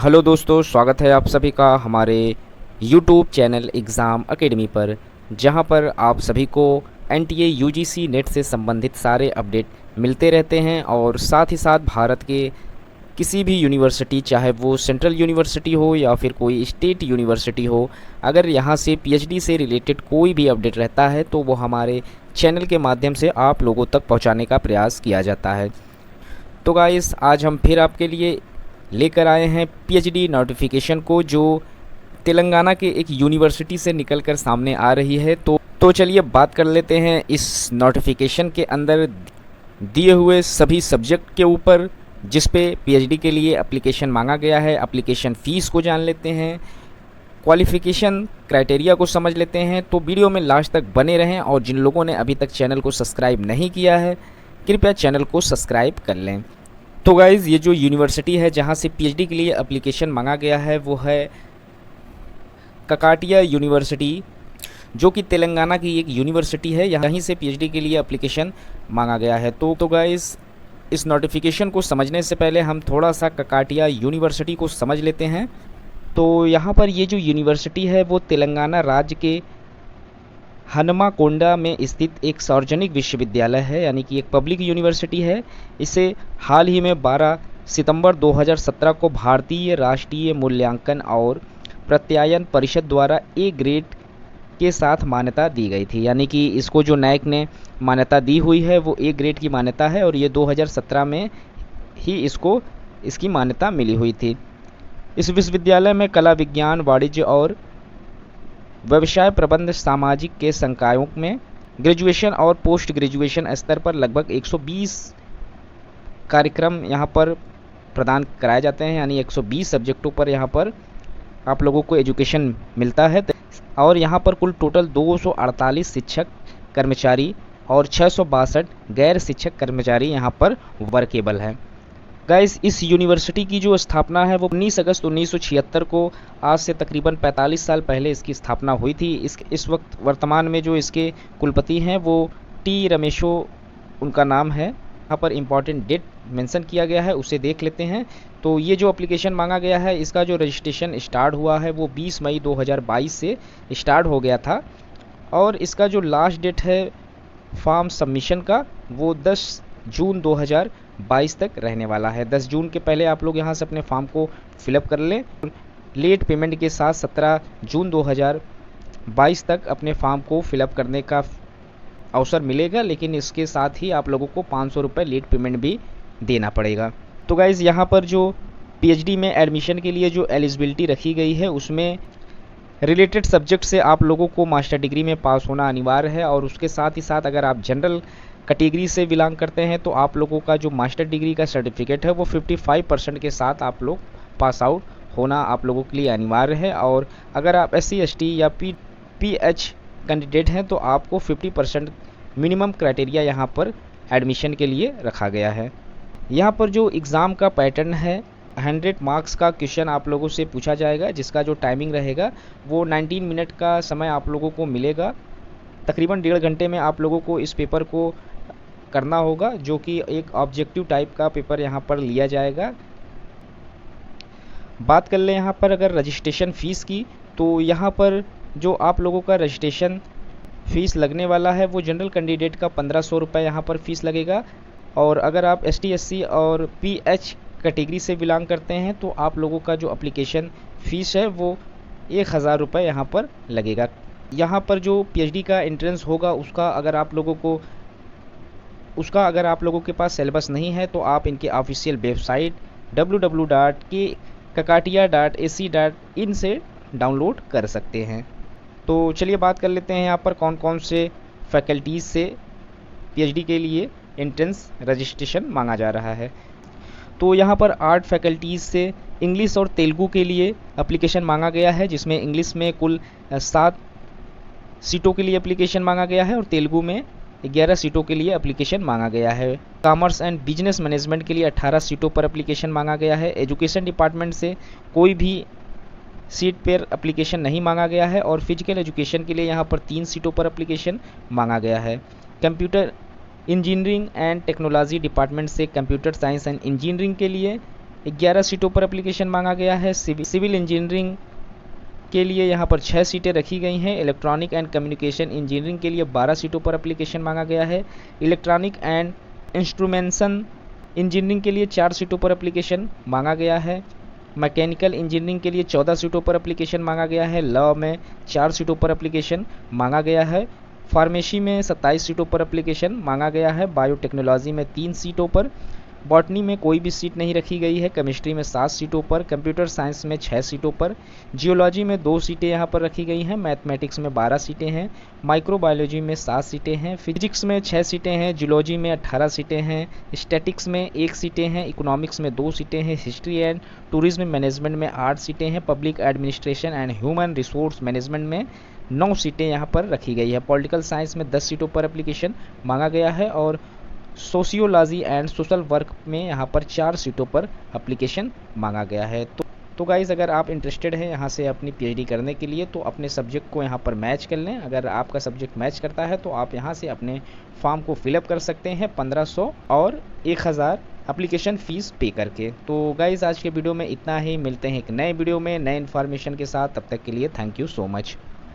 Hello दोस्तों, स्वागत है आप सभी का हमारे यूट्यूब चैनल एग्ज़ाम एकेडमी पर, जहां पर आप सभी को एनटीए यूजीसी नेट से संबंधित सारे अपडेट मिलते रहते हैं। और साथ ही साथ भारत के किसी भी यूनिवर्सिटी, चाहे वो सेंट्रल यूनिवर्सिटी हो या फिर कोई स्टेट यूनिवर्सिटी हो, अगर यहां से पीएचडी से रिलेटेड कोई भी अपडेट रहता है तो वो हमारे चैनल के माध्यम से आप लोगों तक पहुंचाने का प्रयास किया जाता है। तो गाइस, आज हम फिर आपके लिए लेकर आए हैं पीएचडी नोटिफिकेशन को, जो तेलंगाना के एक यूनिवर्सिटी से निकलकर सामने आ रही है। तो चलिए बात कर लेते हैं इस नोटिफिकेशन के अंदर दिए हुए सभी सब्जेक्ट के ऊपर जिस पे पीएचडी के लिए एप्लीकेशन मांगा गया है। एप्लीकेशन फ़ीस को जान लेते हैं, क्वालिफ़िकेशन क्राइटेरिया को समझ लेते हैं। तो वीडियो में लास्ट तक बने रहें, और जिन लोगों ने अभी तक चैनल को सब्सक्राइब नहीं किया है, कृपया चैनल को सब्सक्राइब कर लें। तो गाइज़, ये जो यूनिवर्सिटी है जहाँ से पीएचडी के लिए एप्लीकेशन मांगा गया है वो है ककाटिया यूनिवर्सिटी, जो कि तेलंगाना की एक यूनिवर्सिटी है। यहीं से पीएचडी के लिए एप्लीकेशन मांगा गया है। तो गाइज़, इस नोटिफिकेशन को समझने से पहले हम थोड़ा सा ककाटिया यूनिवर्सिटी को समझ लेते हैं। तो यहाँ पर ये जो यूनिवर्सिटी है वो तेलंगाना राज्य के हनुमाकोंडा में स्थित एक सार्वजनिक विश्वविद्यालय है, यानी कि एक पब्लिक यूनिवर्सिटी है। इसे हाल ही में 12 सितंबर 2017 को भारतीय राष्ट्रीय मूल्यांकन और प्रत्यायन परिषद द्वारा ए ग्रेड के साथ मान्यता दी गई थी। यानी कि इसको जो नैक ने मान्यता दी हुई है वो ए ग्रेड की मान्यता है, और ये 2017 में ही इसकी मान्यता मिली हुई थी। इस विश्वविद्यालय में कला, विज्ञान, वाणिज्य और व्यवसाय प्रबंध, सामाजिक के संकायों में ग्रेजुएशन और पोस्ट ग्रेजुएशन स्तर पर लगभग 120 कार्यक्रम यहाँ पर प्रदान कराए जाते हैं। यानी 120 सब्जेक्टों पर यहाँ पर आप लोगों को एजुकेशन मिलता है। और यहाँ पर कुल टोटल 248 शिक्षक कर्मचारी और 662 गैर शिक्षक कर्मचारी यहाँ पर वर्केबल हैं। गाइस, इस यूनिवर्सिटी की जो स्थापना है वो 19 अगस्त 1976 को, आज से तकरीबन 45 साल पहले इसकी स्थापना हुई थी। इस वक्त वर्तमान में जो इसके कुलपति हैं वो टी रमेशो उनका नाम है। यहाँ पर इम्पॉर्टेंट डेट मेंशन किया गया है, उसे देख लेते हैं। तो ये जो एप्लीकेशन मांगा गया है, इसका जो रजिस्ट्रेशन स्टार्ट हुआ है वो 20 मई 2022 से स्टार्ट हो गया था। और इसका जो लास्ट डेट है फॉर्म सबमिशन का वो 10 जून 2022 तक रहने वाला है। 10 जून के पहले आप लोग यहाँ से अपने फॉर्म को फिलअप कर लें। लेट पेमेंट के साथ 17 जून 2022 तक अपने फॉर्म को फिलअप करने का अवसर मिलेगा, लेकिन इसके साथ ही आप लोगों को 500 रुपये लेट पेमेंट भी देना पड़ेगा। तो गाइज़, यहाँ पर जो पीएचडी में एडमिशन के लिए जो एलिजिबिलिटी रखी गई है उसमें रिलेटेड सब्जेक्ट से आप लोगों को मास्टर डिग्री में पास होना अनिवार्य है। और उसके साथ ही साथ अगर आप जनरल कैटेगरी से बिलोंग करते हैं तो आप लोगों का जो मास्टर डिग्री का सर्टिफिकेट है वो 55% के साथ आप लोग पास आउट होना आप लोगों के लिए अनिवार्य है। और अगर आप SC ST या PH कैंडिडेट हैं तो आपको 50% मिनिमम क्राइटेरिया यहाँ पर एडमिशन के लिए रखा गया है। यहाँ पर जो एग्ज़ाम का पैटर्न है, 100 मार्क्स का क्वेश्चन आप लोगों से पूछा जाएगा, जिसका जो टाइमिंग रहेगा वो 19 मिनट का समय आप लोगों को मिलेगा। तकरीबन 1.5 घंटे में आप लोगों को इस पेपर को करना होगा, जो कि एक ऑब्जेक्टिव टाइप का पेपर यहाँ पर लिया जाएगा। बात कर लें यहाँ पर अगर रजिस्ट्रेशन फ़ीस की, तो यहाँ पर जो आप लोगों का रजिस्ट्रेशन फ़ीस लगने वाला है वो जनरल कैंडिडेट का 1500 रुपये यहाँ पर फ़ीस लगेगा। और अगर आप ST SC और PH कैटेगरी से बिलोंग करते हैं तो आप लोगों का जो एप्लीकेशन फ़ीस है वो 1000 रुपये यहाँ पर लगेगा। यहाँ पर जो पीएचडी का एंट्रेंस होगा उसका अगर आप लोगों के पास सिलेबस नहीं है तो आप इनके ऑफिशियल वेबसाइट www.kakatia.ac.in से डाउनलोड कर सकते हैं। तो चलिए बात कर लेते हैं यहाँ पर कौन कौन से फैकल्टीज़ से पीएचडी के लिए एंट्रेंस रजिस्ट्रेशन मांगा जा रहा है। तो यहाँ पर 8 फैकल्टीज़ से इंग्लिश और तेलुगु के लिए एप्लीकेशन मांगा गया है, जिसमें इंग्लिश में कुल 7 सीटों के लिए एप्लीकेशन मांगा गया है और तेलुगु में 11 सीटों के लिए एप्लीकेशन मांगा गया है। कॉमर्स एंड बिजनेस मैनेजमेंट के लिए 18 सीटों पर एप्लीकेशन मांगा गया है। एजुकेशन डिपार्टमेंट से कोई भी सीट पर एप्लीकेशन नहीं मांगा गया है। और फिजिकल एजुकेशन के लिए यहाँ पर 3 सीटों पर एप्लीकेशन मांगा गया है। Computer engineering and technology department से कंप्यूटर साइंस एंड इंजीनियरिंग के लिए 11 सीटों पर एप्लीकेशन मांगा गया है। सिविल इंजीनियरिंग के लिए यहाँ पर 6 सीटें रखी गई हैं। इलेक्ट्रॉनिक एंड कम्युनिकेशन इंजीनियरिंग के लिए 12 सीटों पर एप्लीकेशन मांगा गया है। इलेक्ट्रॉनिक एंड इंस्ट्रूमेंटेशन इंजीनियरिंग के लिए 4 सीटों पर एप्लीकेशन मांगा गया है। मैकेनिकल इंजीनियरिंग के लिए 14 सीटों पर एप्लीकेशन मांगा गया है। लॉ में 4 सीटों पर एप्लीकेशन मांगा गया है। फार्मेसी में 27 सीटों पर एप्लीकेशन मांगा गया है। बायोटेक्नोलॉजी में 3 सीटों पर। बॉटनी में कोई भी सीट नहीं रखी गई है। केमिस्ट्री में 7 सीटों पर। कंप्यूटर साइंस में 6 सीटों पर। जियोलॉजी में 2 सीटें यहाँ पर रखी गई हैं। मैथमेटिक्स में 12 सीटें हैं। माइक्रोबायोलॉजी में 7 सीटें हैं। फिजिक्स में 6 सीटें हैं। जूलॉजी में 18 सीटें हैं। स्टैटिक्स में 1 सीटें हैं। इकोनॉमिक्स में 2 सीटें हैं। हिस्ट्री एंड टूरिज्म मैनेजमेंट में 8 सीटें हैं। Public administration and human resource management में 9 सीटें यहाँ पर रखी गई है। पॉलिटिकल साइंस में 10 सीटों पर एप्लीकेशन मांगा गया है और सोशियोलॉजी एंड सोशल वर्क में यहाँ पर 4 सीटों पर एप्लीकेशन मांगा गया है। तो गाइज़, अगर आप इंटरेस्टेड हैं यहाँ से अपनी पीएचडी करने के लिए तो अपने सब्जेक्ट को यहाँ पर मैच कर लें। अगर आपका सब्जेक्ट मैच करता है तो आप यहाँ से अपने फॉर्म को फिलअप कर सकते हैं 1500 और 1000 एप्लीकेशन फ़ीस पे करके। तो गाइज़, आज के वीडियो में इतना ही। मिलते हैं एक नए वीडियो में नए इन्फॉर्मेशन के साथ। तब तक के लिए थैंक यू सो मच।